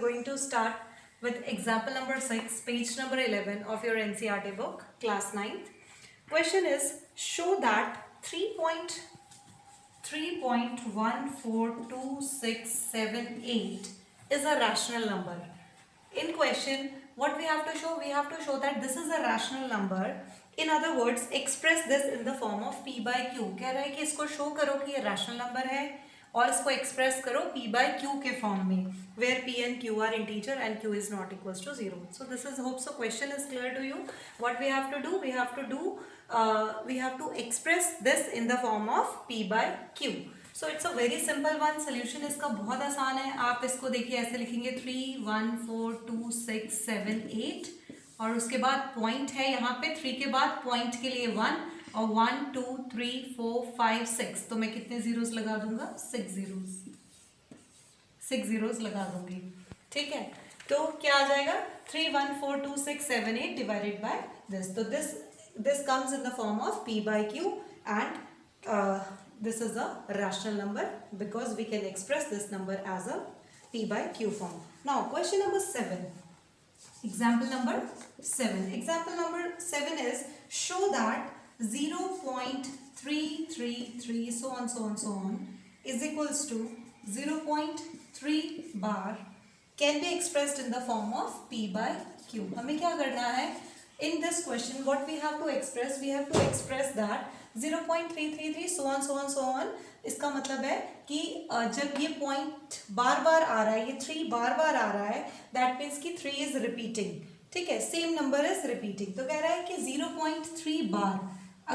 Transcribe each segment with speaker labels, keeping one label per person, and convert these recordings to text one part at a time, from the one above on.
Speaker 1: going to start with example number 6, page number 11 of your NCERT book, class 9th. Question is, show that 3.142678 is a rational number. In question, what we have to show? We have to show that this is a rational number. In other words, express this in the form of P by Q. कह रहा है कि इसको show करो कि ये rational number है और इसको express करो P by Q के form में, where P and Q are integer and Q is not equals to 0. So this is, hope so question is clear to you. What we have to do? We have to express this in the form of P by Q. So it's a very simple one. Solution इसका बहुत आसान है. आप इसको देखिए ऐसे लिखेंगे 3142678 और उसके बाद पॉइंट है यहाँ पे 3 के बाद पॉइंट के लिए 1 और 1 2 3 4 5 6. तो मैं कितने जीरोस लगा दूंगा? 6 जीरोस लगा दूंगी. ठीक है, तो क्या आ जाएगा? 3142678 डिवाइडेड बाय दिस. तो this comes in the form of P by Q and this is a rational number because we can express this number as a P by Q form. Now question number 7. Example number 7. Example number 7 is, show that 0.333 so on is equals to 0.3 bar can be expressed in the form of P by Q. हमें क्या करना है? In this question, what we have to express? We have to express that 0.333 so on. इसका मतलब है कि जब ये पॉइंट बार बार आ रहा है, ये 3 बार बार आ रहा है, दैट मीन्स कि 3 इज रिपीटिंग. ठीक है, सेम नंबर इज रिपीटिंग. तो कह रहा है कि 0.3 बार,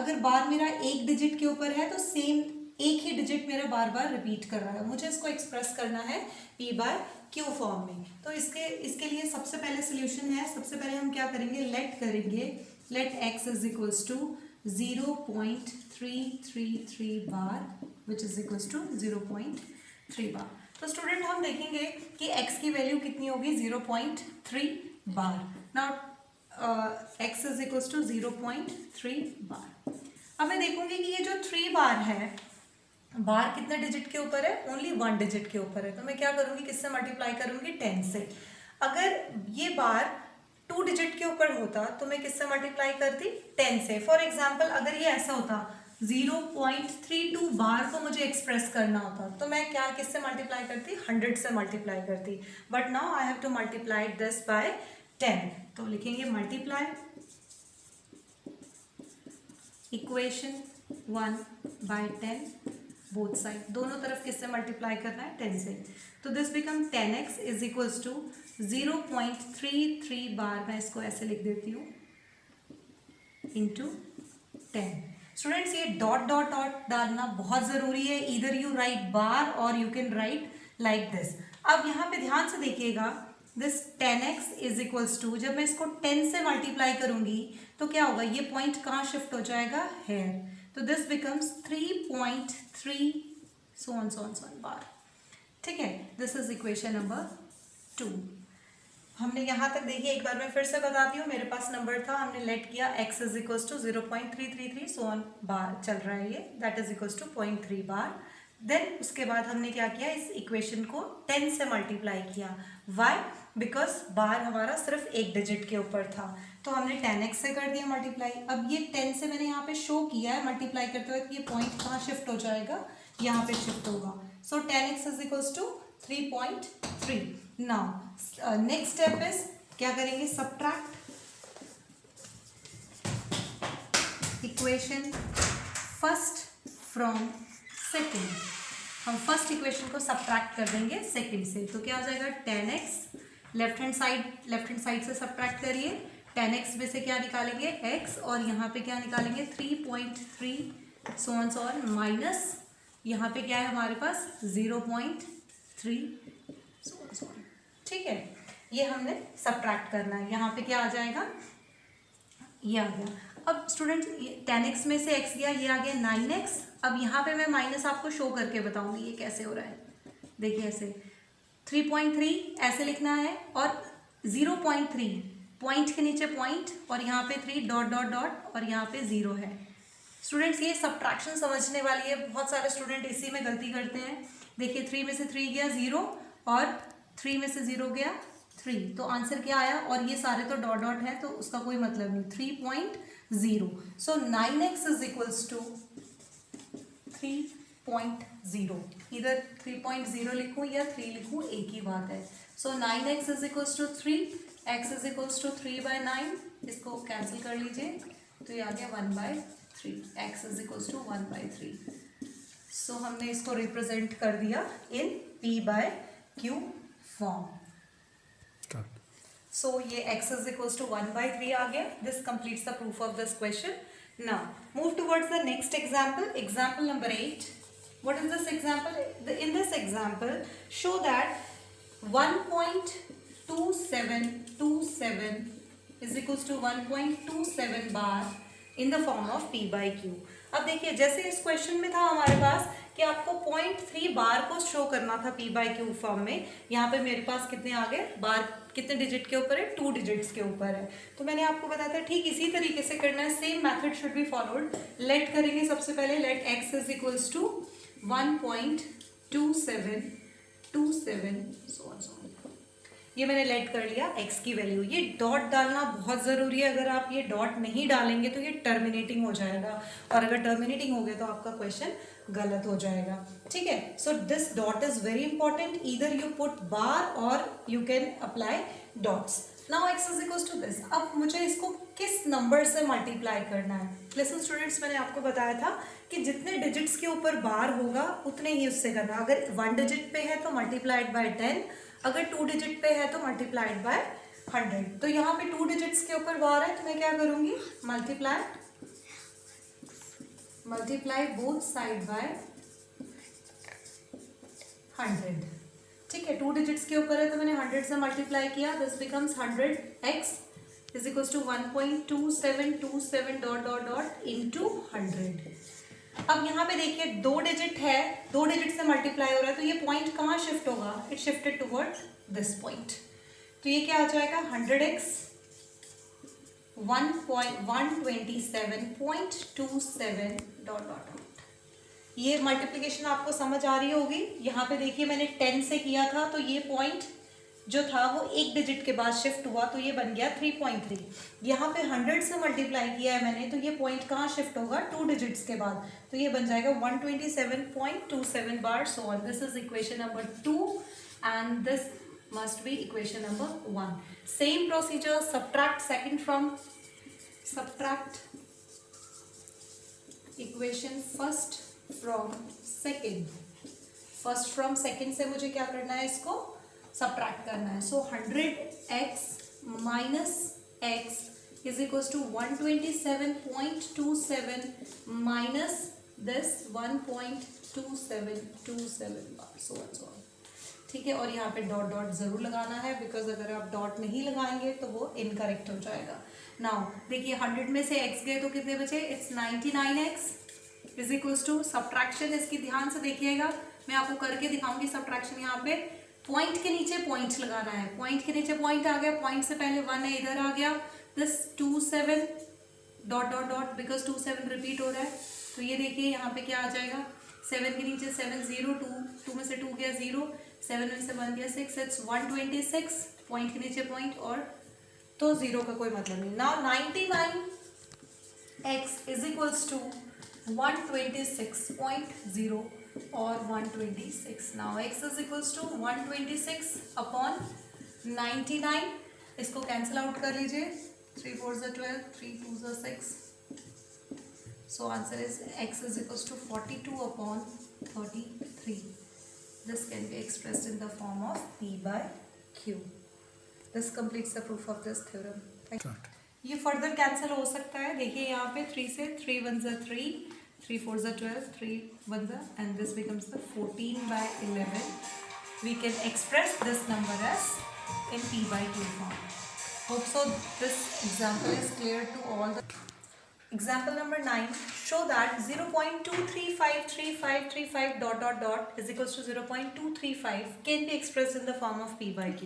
Speaker 1: अगर बार मेरा एक डिजिट के ऊपर है तो सेम एक ही डिजिट मेरा बार बार रिपीट कर रहा है. मुझे इसको एक्सप्रेस करना है P by Q फॉर्म में. तो इसके लिए सबसे पहले सोल्यूशन है. सबसे पहले हम क्या करेंगे? Let x is equals to 0.333 bar which is equals to 0.3 bar. तो स्टूडेंट हम देखेंगे कि x की वैल्यू कितनी होगी? 0.3 bar. Now x is equals to 0.3 bar. अब मैं देखूंगी कि ये जो 3 बार है, बार कितने डिजिट के ऊपर है? ओनली 1 डिजिट के ऊपर है. तो मैं क्या करूंगी? किससे मल्टीप्लाई करूंगी? 10 से. अगर ये बार 2 डिजिट के ऊपर होता तो मैं किससे मल्टीप्लाई करती? 10 से. फॉर एग्जाम्पल अगर ये ऐसा होता 0.32 बार को मुझे एक्सप्रेस करना होता तो मैं क्या किससे मल्टीप्लाई करती? 100 से मल्टीप्लाई करती. But now I have to multiply this by 10. तो लिखेंगे multiply equation 1 by 10 both side. दोनों तरफ किससे मल्टीप्लाई करना है? 10 से. तो this become 10x is equals to 0.33 bar. मैं इसको ऐसे लिख देती हूँ इंटू 10. स्टूडेंट्स ये डॉट डॉट डॉट डालना बहुत ज़रूरी है. इधर यू राइट बार और you can write like this. अब यहाँ पे ध्यान से देखिएगा, this 10x is equals to, जब मैं इसको 10 से मल्टीप्लाई करूंगी तो क्या होगा? ये पॉइंट कहाँ शिफ्ट हो जाएगा? हेयर. तो दिस बिकम्स 3.3 so on बार. ठीक है, दिस इज इक्वेशन नंबर 2. हमने यहाँ तक देखिए, एक बार मैं फिर से बताती हूँ. मेरे पास नंबर था, हमने लेट किया x is equals to 0.333 so on bar चल रहा है ये, that is equals to 0.3 bar. Then उसके बाद हमने क्या किया? इस इक्वेशन को 10 से मल्टीप्लाई किया. वाई? बिकॉज बार हमारा सिर्फ एक डिजिट के ऊपर था. तो हमने 10x से कर दिया मल्टीप्लाई. अब ये 10 से मैंने यहाँ पे शो किया है मल्टीप्लाई करते हुए, ये पॉइंट कहाँ शिफ्ट हो जाएगा? यहाँ पे शिफ्ट होगा. So 10x is equals to 3.3. Now next step is क्या करेंगे? Subtract equation first from second. हम फर्स्ट इक्वेशन को सब्ट्रैक्ट कर देंगे सेकेंड से. तो क्या आ जाएगा? 10x लेफ्ट हैंड साइड से सब्ट्रैक्ट करिए. 10x में से क्या निकालेंगे? x और यहाँ पे क्या निकालेंगे? 3.3 so on माइनस यहाँ पे क्या है हमारे पास? 0.3 so on. ठीक है, ये हमने सब्ट्रैक्ट करना है. यहाँ पे क्या आ जाएगा? ये आ गया. अब स्टूडेंट 10x में से x गया, ये आ गया 9x. अब यहाँ पे मैं माइनस आपको शो करके बताऊंगी ये कैसे हो रहा है. देखिए ऐसे 3.3 ऐसे लिखना है और 0.3 पॉइंट के नीचे पॉइंट और यहाँ पे 3 डॉट डॉट डॉट और यहाँ पे 0 है. स्टूडेंट्स ये सब्ट्रैक्शन समझने वाली है. बहुत सारे स्टूडेंट इसी में गलती करते हैं. देखिए 3 में से 3 गया 0 और 3 में से 0 गया 3, तो आंसर क्या आया, और ये सारे तो डॉट डॉट है तो उसका कोई मतलब नहीं, 3.0। सो 9x इज इक्वल्स टू 3.0, इधर 3.0 लिखूँ या 3 लिखूँ एक ही बात है। So 9x is equals to 3, x is equals to 3/9, इसको कैंसिल कर लीजिए तो ये आ गया 1/3, x इज इक्वल्स टू 1/3। सो हमने इसको रिप्रेजेंट कर दिया इन p/q फॉर्म। सो ये x is equals to 1/3 आ गया। This completes the proof of this question. Now move towards the next example. Example number 8. What is this example? In this example, show that 1.2727 is equals to 1.27 bar in the form of p/q. अब देखिए जैसे इस question में था हमारे पास कि आपको 0.3 बार को शो करना था p/q फॉर्म में, यहाँ पे मेरे पास कितने आ गए बार, कितने डिजिट के ऊपर है, 2 डिजिट्स के ऊपर है। तो मैंने आपको बताया था ठीक इसी तरीके से करना है, same method should be followed. Let करेंगे सबसे पहले, let x is equals to 1.2727 ये मैंने लेट कर लिया x की वैल्यू। ये डॉट डालना बहुत ज़रूरी है, अगर आप ये डॉट नहीं डालेंगे तो ये टर्मिनेटिंग हो जाएगा, और अगर टर्मिनेटिंग हो गया तो आपका क्वेश्चन गलत हो जाएगा। ठीक है, so this dot is very important, either you put bar और you can apply dots. Now x is equals to this. अब मुझे इसको किस नंबर से मल्टीप्लाई करना है। लिसन स्टूडेंट्स, मैंने आपको बताया था कि जितने डिजिट्स के ऊपर बार होगा उतने ही उससे करना। अगर 1 डिजिट पे है तो मल्टीप्लाइड बाय 10, अगर 2 डिजिट पे है तो मल्टीप्लाइड बाय 100। तो यहाँ पे 2 डिजिट्स के ऊपर बार है तो मैं क्या करूँगी, मल्टीप्लाई बोथ साइड बाय 100। ठीक है, 2 डिजिट्स के ऊपर है तो मैंने 100 से मल्टीप्लाई किया, this becomes 100x is equals to 1.2727 dot dot dot into 100। अब यहाँ पे देखिए 2 डिजिट है, 2 डिजिट से मल्टीप्लाई हो रहा है तो ये पॉइंट कहाँ शिफ्ट होगा, it shifted toward this point. तो ये क्या आ जाएगा 100x 127.27 डॉट डॉट डॉट। ये मल्टीप्लिकेशन आपको समझ आ रही होगी। यहाँ पे देखिए मैंने 10 से किया था तो ये पॉइंट जो था वो 1 डिजिट के बाद शिफ्ट हुआ तो ये बन गया 3.3। यहाँ पे 100 से मल्टीप्लाई किया है मैंने तो ये पॉइंट कहाँ शिफ्ट होगा, 2 डिजिट्स के बाद, तो ये बन जाएगा 127.27 bar. So on this is equation number 2 and this must be equation number 1. Same procedure, subtract equation first from second से मुझे क्या करना है, इसको subtract करना है। So 100x minus x is equals to 127.27 minus this 1.2727 bar, so on so on। ठीक है, और यहाँ पे डॉट डॉट जरूर लगाना है, बिकॉज अगर आप डॉट नहीं लगाएंगे तो वो इनकरेक्ट हो जाएगा। नाउ देखिए 100 में से x गए तो कितने बचे, it's 99x is equals to subtraction. इसकी ध्यान से देखिएगा, मैं आपको करके दिखाऊंगी सब्ट्रैक्शन। यहाँ पे पॉइंट के नीचे पॉइंट लगाना है, पॉइंट के नीचे पॉइंट आ गया, पॉइंट से पहले 1 है इधर आ गया, this 27 dot dot dot, because 27 repeat हो रहा है। तो ये देखिए यहाँ पे क्या आ जाएगा, 7 के नीचे 7 0 2 में से 2 गया 0, 7 में से 1 गया 6, इट्स 126, पॉइंट के नीचे पॉइंट, और तो 0 का कोई मतलब नहीं। Now 99x is equals to 126.0 और 126। Now x is equals to 126 upon 99, इसको कैंसिल आउट कर लीजिए, 3 4 12, 3 2 6। So answer is x is equals to 42 upon 33. This can be expressed in the form of p/q. This completes the proof of this theorem. ये further cancel हो सकता है। देखिए यहाँ पे 3 से 3 1 3, 3 4 12, 3 1 and this becomes the 14/11. We can express this number as in p/q form. Hope so this example is clear to all the. Example number 9, show that 0.2353535 dot dot dot is equals to 0.235 can be expressed in the form of p/q.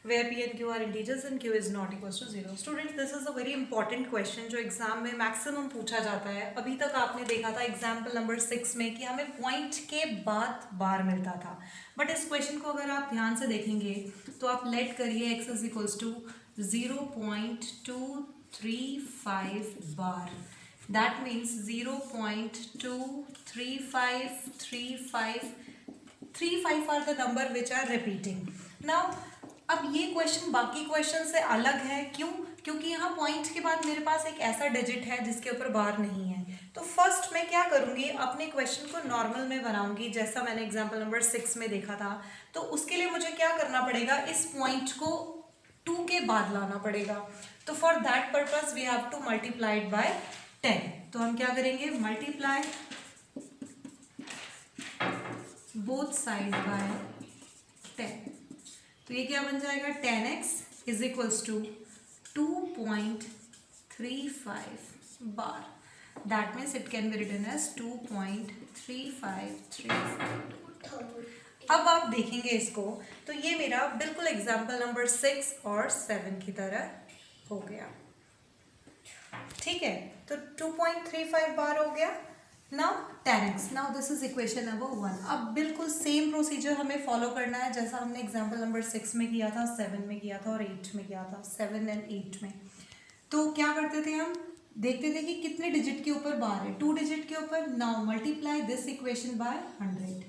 Speaker 1: where P and Q are integers and Q is not equals to 0. Students, this is a very important question जो exam में maximum पूछा जाता है. अभी तक आपने देखा था एग्जाम्पल नंबर 6 में कि हमें पॉइंट के बाद बार मिलता था, बट इस क्वेश्चन को अगर आप ध्यान से देखेंगे तो आप लेट करिए x is equals to 0.235 bar. That means 0.23535 are the number which are repeating. Now अब ये क्वेश्चन बाकी क्वेश्चन से अलग है. क्यों? क्योंकि यहाँ पॉइंट के बाद मेरे पास एक ऐसा डिजिट है जिसके ऊपर बार नहीं है. तो फर्स्ट मैं क्या करूँगी, अपने क्वेश्चन को नॉर्मल में बनाऊंगी जैसा मैंने एग्जाम्पल नंबर 6 में देखा था. तो उसके लिए मुझे क्या करना पड़ेगा, इस पॉइंट को 2 के बाद लाना पड़ेगा. तो for that purpose we have to multiply it by 10. तो हम क्या करेंगे, मल्टीप्लाई बोथ साइड बाय 10. तो ये क्या बन जाएगा, 10x is equals to 2.35 bar. That means it can be written as 2.3535. अब आप देखेंगे इसको तो ये मेरा बिल्कुल एग्जाम्पल नंबर 6 और 7 की तरह हो गया. ठीक है, तो 2.35 बार हो गया. Now 10x. Now this is equation number 1. अब बिल्कुल सेम प्रोसीजर हमें फॉलो करना है जैसा हमने एग्जाम्पल नंबर 6 में किया था, 7 में किया था और 8 में किया था. 7 एंड 8 में तो क्या करते थे, हम देखते थे कि कितने डिजिट के ऊपर बार है, 2 डिजिट के ऊपर. Now multiply this equation by 100.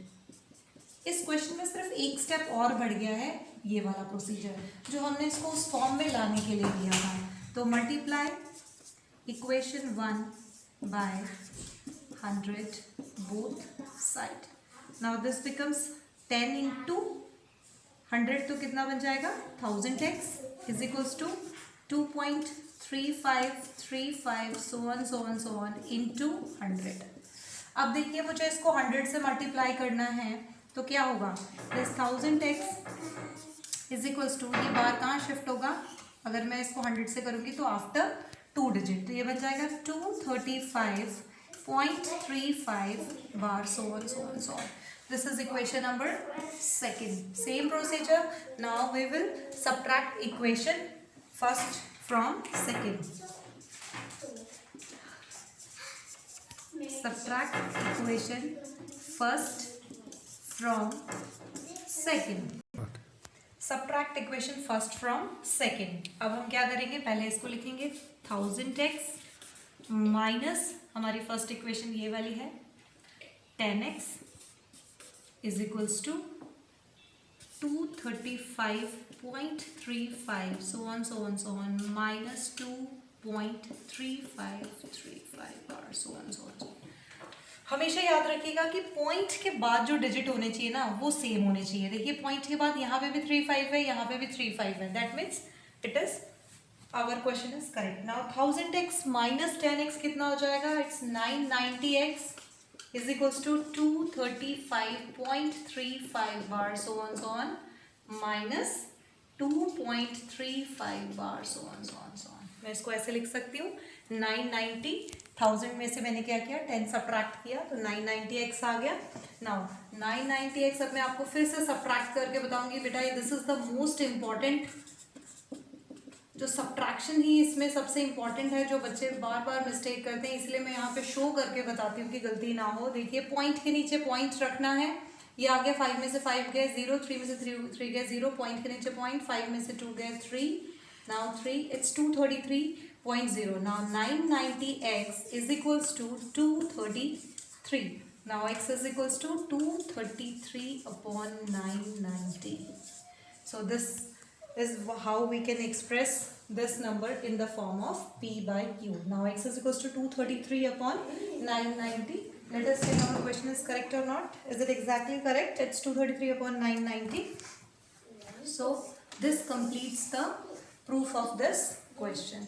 Speaker 1: इस क्वेश्चन में सिर्फ एक स्टेप और बढ़ गया है, ये वाला प्रोसीजर जो हमने इसको उस फॉर्म में लाने के लिए किया था. तो multiply equation 1 by 100 both side. Now this becomes 10 into 100 तो कितना बन जाएगा, 1000x is equals to 2.3535 so on into 100. अब देखिए मुझे इसको 100 से मल्टीप्लाई करना है तो क्या होगा, this 1000x is equals to, ये बार कहाँ शिफ्ट होगा, अगर मैं इसको 100 से करूँगी तो आफ्टर 2 डिजिट. तो ये बन जाएगा 235.35 bar, so on. This is equation number 2. Same procedure. Now we will subtract equation first from second. Subtract equation first from second. Subtract equation first from second. अब हम क्या करेंगे, पहले इसको लिखेंगे 1000x माइनस हमारी फर्स्ट इक्वेशन ये वाली है 10x is equals to 235.35 so on minus 2.3535 bar so on. हमेशा याद रखिएगा कि पॉइंट के बाद जो डिजिट होने चाहिए ना वो सेम होने चाहिए. देखिए पॉइंट के बाद यहाँ पे भी 35 है, यहाँ पे भी 35 है. That means it is our question is correct. Now 1000x minus 10x कितना हो जाएगा, it's 990x is equals to 235.35 bar so on minus 2.35 bar so on. मैं इसको ऐसे लिख सकती हूँ 990, 1000 में से मैंने क्या किया, 10 सब्ट्रैक्ट किया तो 990x आ गया. नाउ 990x अब मैं आपको फिर से सब्ट्रैक्ट करके बताऊंगी. बेटा this is the most important, जो सब्ट्रैक्शन ही इसमें सबसे इंपॉर्टेंट है, जो बच्चे बार बार मिस्टेक करते हैं, इसलिए मैं यहाँ पे शो करके बताती हूँ कि गलती ना हो. देखिए पॉइंट के नीचे पॉइंट रखना है. ये आ गया 5 में से 5 गए 0, 3 में से 3 गए 0, पॉइंट के नीचे पॉइंट, 5 में से 2 गए 3, now 3 it's 233.0. Now 990x is equals to 233. Now x is equals to 233/990. So this is how we can express this number in the form of P by Q. Now x is equals to 233/990. Let us see our question is correct or not. Is it exactly correct? It's 233/990. So this completes the proof of this question.